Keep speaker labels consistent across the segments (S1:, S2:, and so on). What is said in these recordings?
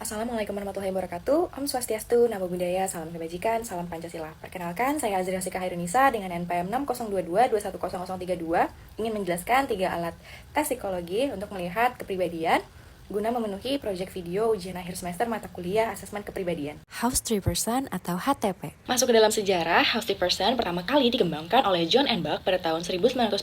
S1: Assalamualaikum warahmatullahi wabarakatuh. Om Swastiastu, Namo Buddhaya, salam kebajikan, salam Pancasila. Perkenalkan, saya Azria Sika Hairunisa dengan NPM 6022210032 ingin menjelaskan 3 alat tes psikologi untuk melihat kepribadian guna memenuhi proyek video ujian akhir semester mata kuliah asesmen kepribadian.
S2: House 3% atau HTP.
S1: Masuk ke dalam sejarah, House 3% pertama kali dikembangkan oleh John and Buck pada tahun 1948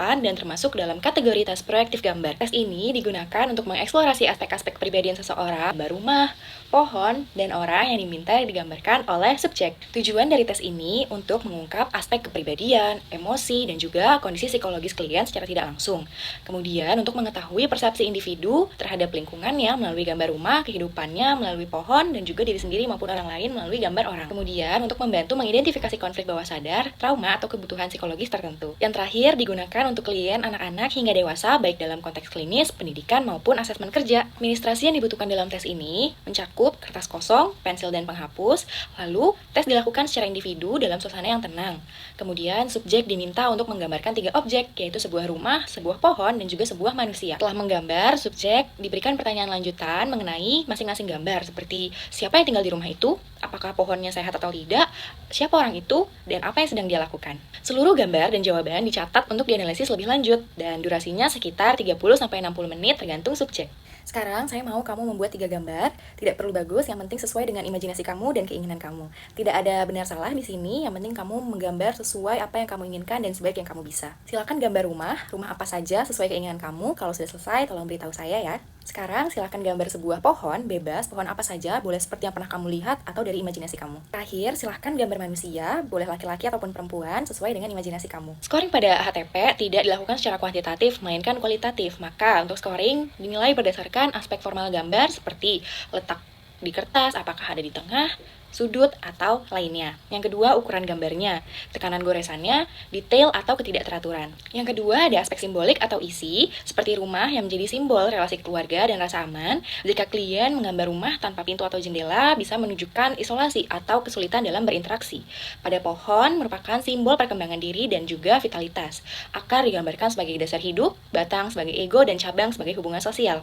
S1: dan termasuk dalam kategori tes proyektif gambar. Tes ini digunakan untuk mengeksplorasi aspek-aspek kepribadian seseorang, gambar rumah, pohon, dan orang yang diminta digambarkan oleh subjek. Tujuan dari tes ini untuk mengungkap aspek kepribadian, emosi, dan juga kondisi psikologis klien secara tidak langsung. Kemudian untuk mengetahui persepsi individu terhadap lingkungannya melalui gambar rumah, kehidupannya melalui pohon, dan juga diri sendiri maupun orang lain melalui gambar orang. Kemudian untuk membantu mengidentifikasi konflik bawah sadar, trauma, atau kebutuhan psikologis tertentu. Yang terakhir digunakan untuk klien anak-anak hingga dewasa baik dalam konteks klinis, pendidikan, maupun asesmen kerja. Administrasi yang dibutuhkan dalam tes ini mencakup kertas kosong, pensil dan penghapus, lalu tes dilakukan secara individu dalam suasana yang tenang. Kemudian subjek diminta untuk menggambarkan 3 objek, yaitu sebuah rumah, sebuah pohon, dan juga sebuah manusia. Setelah menggambar, subjek diberikan pertanyaan lanjutan mengenai masing-masing gambar, seperti siapa yang tinggal di rumah itu, apakah pohonnya sehat atau tidak, siapa orang itu, dan apa yang sedang dia lakukan. Seluruh gambar dan jawaban dicatat untuk dianalisis lebih lanjut, dan durasinya sekitar 30-60 menit tergantung subjek. Sekarang saya mau kamu membuat 3 gambar, tidak perlu bagus, yang penting sesuai dengan imajinasi kamu dan keinginan kamu. Tidak ada benar salah di sini, yang penting kamu menggambar sesuai apa yang kamu inginkan dan sebaik yang kamu bisa. Silakan gambar rumah apa saja sesuai keinginan kamu. Kalau sudah selesai, tolong beritahu saya ya. Sekarang silakan gambar sebuah pohon, bebas, pohon apa saja, boleh seperti yang pernah kamu lihat atau dari imajinasi kamu. Terakhir, silakan gambar manusia, boleh laki-laki ataupun perempuan, sesuai dengan imajinasi kamu. Scoring pada HTP tidak dilakukan secara kuantitatif, melainkan kualitatif. Maka untuk scoring dinilai berdasarkan aspek formal gambar seperti letak di kertas, apakah ada di tengah, sudut, atau lainnya. Yang kedua, ukuran gambarnya, tekanan goresannya, detail atau ketidakteraturan. Yang kedua, ada aspek simbolik atau isi, seperti rumah yang menjadi simbol relasi keluarga dan rasa aman. Jika klien menggambar rumah tanpa pintu atau jendela, bisa menunjukkan isolasi atau kesulitan dalam berinteraksi. Pada pohon, merupakan simbol perkembangan diri dan juga vitalitas. Akar digambarkan sebagai dasar hidup, batang sebagai ego, dan cabang sebagai hubungan sosial.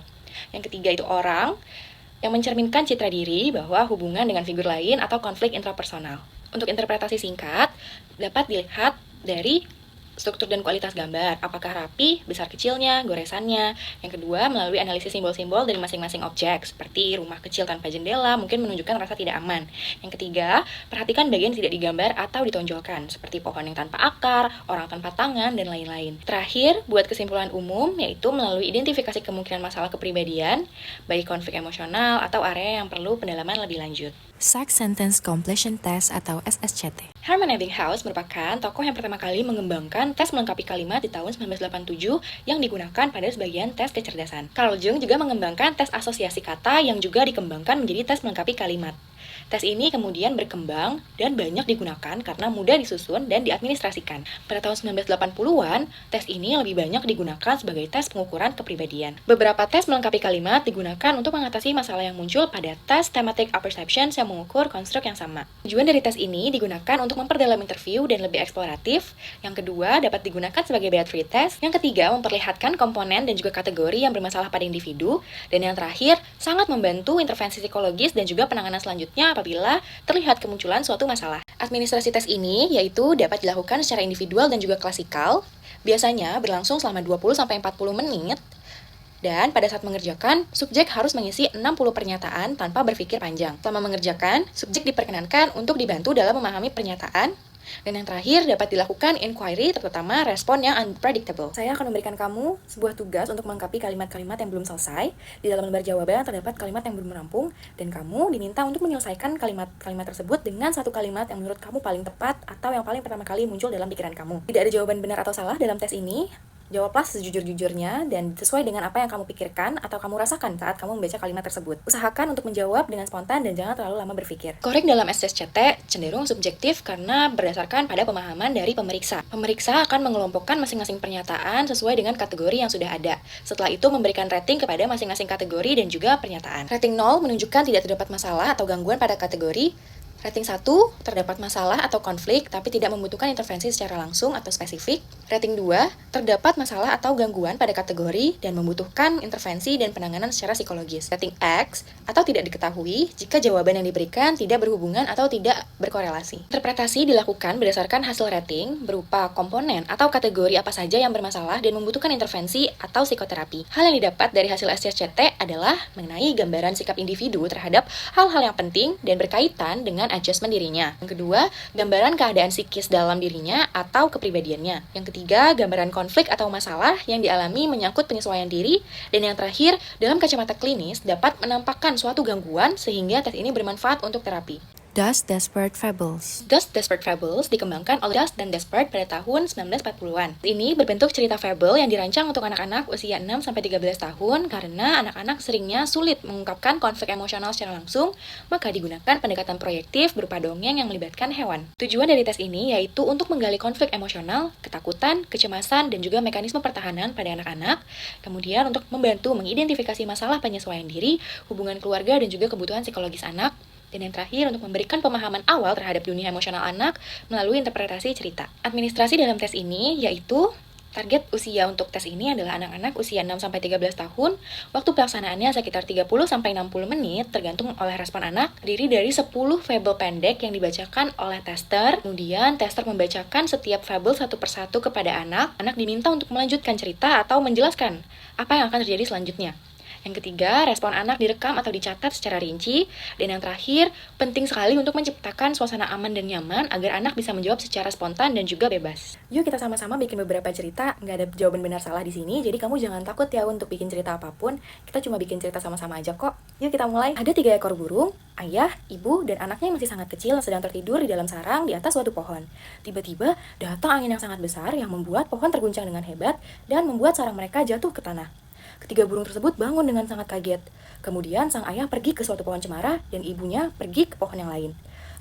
S1: Yang ketiga itu orang, yang mencerminkan citra diri bahwa hubungan dengan figur lain atau konflik intrapersonal. Untuk interpretasi singkat, dapat dilihat dari struktur dan kualitas gambar, apakah rapi, besar kecilnya, goresannya. Yang kedua, melalui analisis simbol-simbol dari masing-masing objek, seperti rumah kecil tanpa jendela, mungkin menunjukkan rasa tidak aman. Yang ketiga, perhatikan bagian tidak digambar atau ditonjolkan, seperti pohon yang tanpa akar, orang tanpa tangan, dan lain-lain. Terakhir, buat kesimpulan umum, yaitu melalui identifikasi kemungkinan masalah kepribadian, baik konflik emosional atau area yang perlu pendalaman lebih lanjut.
S2: Sack Sentence Completion Test atau SSCT.
S1: Herman Ebbinghaus merupakan tokoh yang pertama kali mengembangkan tes melengkapi kalimat di tahun 1987 yang digunakan pada sebagian tes kecerdasan. Carl Jung juga mengembangkan tes asosiasi kata yang juga dikembangkan menjadi tes melengkapi kalimat. Tes ini kemudian berkembang dan banyak digunakan karena mudah disusun dan diadministrasikan. Pada tahun 1980-an, tes ini lebih banyak digunakan sebagai tes pengukuran kepribadian. Beberapa tes melengkapi kalimat digunakan untuk mengatasi masalah yang muncul pada tes thematic apperceptions yang mengukur konstruk yang sama. Tujuan dari tes ini digunakan untuk memperdalam interview dan lebih eksploratif. Yang kedua, dapat digunakan sebagai beat free test. Yang ketiga, memperlihatkan komponen dan juga kategori yang bermasalah pada individu. Dan yang terakhir, sangat membantu intervensi psikologis dan juga penanganan selanjutnya apabila terlihat kemunculan suatu masalah. Administrasi tes ini yaitu dapat dilakukan secara individual dan juga klasikal. Biasanya berlangsung selama 20-40 menit. Dan pada saat mengerjakan, subjek harus mengisi 60 pernyataan tanpa berpikir panjang. Selama mengerjakan, subjek diperkenankan untuk dibantu dalam memahami pernyataan. Dan yang terakhir, dapat dilakukan inquiry, terutama respon yang unpredictable. Saya akan memberikan kamu sebuah tugas untuk melengkapi kalimat-kalimat yang belum selesai. Di dalam lembar jawaban terdapat kalimat yang belum rampung, dan kamu diminta untuk menyelesaikan kalimat-kalimat tersebut dengan satu kalimat yang menurut kamu paling tepat atau yang paling pertama kali muncul dalam pikiran kamu. Tidak ada jawaban benar atau salah dalam tes ini. Jawablah sejujur-jujurnya dan sesuai dengan apa yang kamu pikirkan atau kamu rasakan saat kamu membaca kalimat tersebut. Usahakan untuk menjawab dengan spontan dan jangan terlalu lama berpikir. Scoring dalam SSCT cenderung subjektif karena berdasarkan pada pemahaman dari pemeriksa. Pemeriksa akan mengelompokkan masing-masing pernyataan sesuai dengan kategori yang sudah ada. Setelah itu memberikan rating kepada masing-masing kategori dan juga pernyataan. Rating 0 menunjukkan tidak terdapat masalah atau gangguan pada kategori. Rating 1, terdapat masalah atau konflik tapi tidak membutuhkan intervensi secara langsung atau spesifik. Rating 2, terdapat masalah atau gangguan pada kategori dan membutuhkan intervensi dan penanganan secara psikologis. Rating X, atau tidak diketahui jika jawaban yang diberikan tidak berhubungan atau tidak berkorelasi. Interpretasi dilakukan berdasarkan hasil rating berupa komponen atau kategori apa saja yang bermasalah dan membutuhkan intervensi atau psikoterapi. Hal yang didapat dari hasil SCSCT adalah mengenai gambaran sikap individu terhadap hal-hal yang penting dan berkaitan dengan adjustment dirinya. Yang kedua, gambaran keadaan psikis dalam dirinya atau kepribadiannya. Yang ketiga, gambaran konflik atau masalah yang dialami menyangkut penyesuaian diri. Dan yang terakhir, dalam kacamata klinis dapat menampakkan suatu gangguan sehingga tes ini bermanfaat untuk terapi.
S2: Dust Desperate Fables.
S1: Dust Desperate Fables dikembangkan oleh Dust dan Desperate pada tahun 1940-an. Ini berbentuk cerita fable yang dirancang untuk anak-anak usia 6-13 tahun karena anak-anak seringnya sulit mengungkapkan konflik emosional secara langsung, maka digunakan pendekatan proyektif berupa dongeng yang melibatkan hewan. Tujuan dari tes ini yaitu untuk menggali konflik emosional, ketakutan, kecemasan, dan juga mekanisme pertahanan pada anak-anak, kemudian untuk membantu mengidentifikasi masalah penyesuaian diri, hubungan keluarga, dan juga kebutuhan psikologis anak. Dan yang terakhir, untuk memberikan pemahaman awal terhadap dunia emosional anak melalui interpretasi cerita. Administrasi dalam tes ini yaitu target usia untuk tes ini adalah anak-anak usia 6-13 tahun. Waktu pelaksanaannya sekitar 30-60 menit tergantung oleh respon anak. Terdiri dari 10 fable pendek yang dibacakan oleh tester. Kemudian tester membacakan setiap fable satu persatu kepada anak. Anak diminta untuk melanjutkan cerita atau menjelaskan apa yang akan terjadi selanjutnya. Yang ketiga, respon anak direkam atau dicatat secara rinci. Dan yang terakhir, penting sekali untuk menciptakan suasana aman dan nyaman agar anak bisa menjawab secara spontan dan juga bebas. Yuk kita sama-sama bikin beberapa cerita, nggak ada jawaban benar salah di sini, jadi kamu jangan takut ya untuk bikin cerita apapun. Kita cuma bikin cerita sama-sama aja kok. Yuk kita mulai. Ada 3 ekor burung, ayah, ibu, dan anaknya yang masih sangat kecil yang sedang tertidur di dalam sarang di atas suatu pohon. Tiba-tiba datang angin yang sangat besar yang membuat pohon terguncang dengan hebat dan membuat sarang mereka jatuh ke tanah. Ketiga burung tersebut bangun dengan sangat kaget. Kemudian sang ayah pergi ke suatu pohon cemara dan ibunya pergi ke pohon yang lain.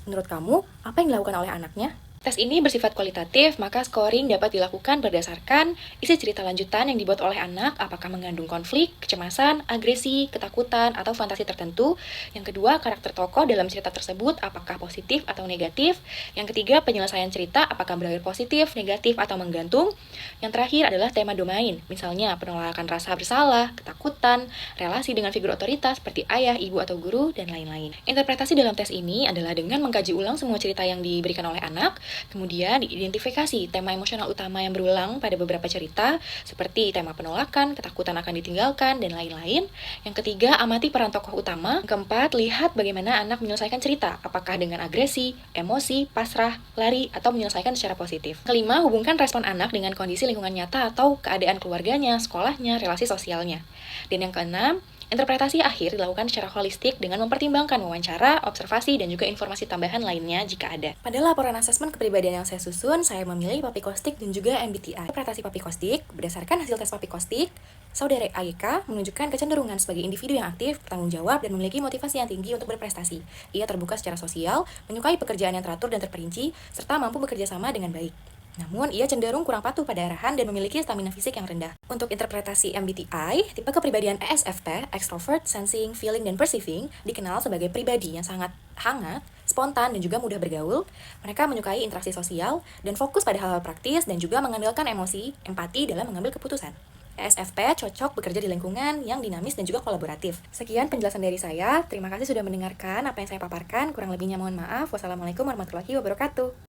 S1: Menurut kamu, apa yang dilakukan oleh anaknya? Tes ini bersifat kualitatif, maka scoring dapat dilakukan berdasarkan isi cerita lanjutan yang dibuat oleh anak, apakah mengandung konflik, kecemasan, agresi, ketakutan, atau fantasi tertentu. Yang kedua, karakter tokoh dalam cerita tersebut, apakah positif atau negatif. Yang ketiga, penyelesaian cerita, apakah berakhir positif, negatif, atau menggantung. Yang terakhir adalah tema domain, misalnya penolakan rasa bersalah, ketakutan, relasi dengan figur otoritas seperti ayah, ibu, atau guru, dan lain-lain. Interpretasi dalam tes ini adalah dengan mengkaji ulang semua cerita yang diberikan oleh anak. Kemudian diidentifikasi tema emosional utama yang berulang pada beberapa cerita, seperti tema penolakan, ketakutan akan ditinggalkan, dan lain-lain. Yang ketiga, amati peran tokoh utama. Yang keempat, lihat bagaimana anak menyelesaikan cerita, apakah dengan agresi, emosi, pasrah, lari, atau menyelesaikan secara positif. Kelima, hubungkan respon anak dengan kondisi lingkungan nyata atau keadaan keluarganya, sekolahnya, relasi sosialnya. Dan yang keenam, interpretasi akhir dilakukan secara holistik dengan mempertimbangkan wawancara, observasi, dan juga informasi tambahan lainnya jika ada. Pada laporan asesmen kepribadian yang saya susun, saya memilih Papikostik dan juga MBTI. Interpretasi Papikostik, berdasarkan hasil tes Papikostik, saudara AYK menunjukkan kecenderungan sebagai individu yang aktif, bertanggung jawab, dan memiliki motivasi yang tinggi untuk berprestasi. Ia terbuka secara sosial, menyukai pekerjaan yang teratur dan terperinci, serta mampu bekerja sama dengan baik. Namun, ia cenderung kurang patuh pada arahan dan memiliki stamina fisik yang rendah. Untuk interpretasi MBTI, tipe kepribadian ESFP, Extrovert, Sensing, Feeling, dan Perceiving, dikenal sebagai pribadi yang sangat hangat, spontan, dan juga mudah bergaul. Mereka menyukai interaksi sosial dan fokus pada hal-hal praktis dan juga mengandalkan emosi, empati dalam mengambil keputusan. ESFP cocok bekerja di lingkungan yang dinamis dan juga kolaboratif. Sekian penjelasan dari saya. Terima kasih sudah mendengarkan apa yang saya paparkan. Kurang lebihnya mohon maaf. Wassalamualaikum warahmatullahi wabarakatuh.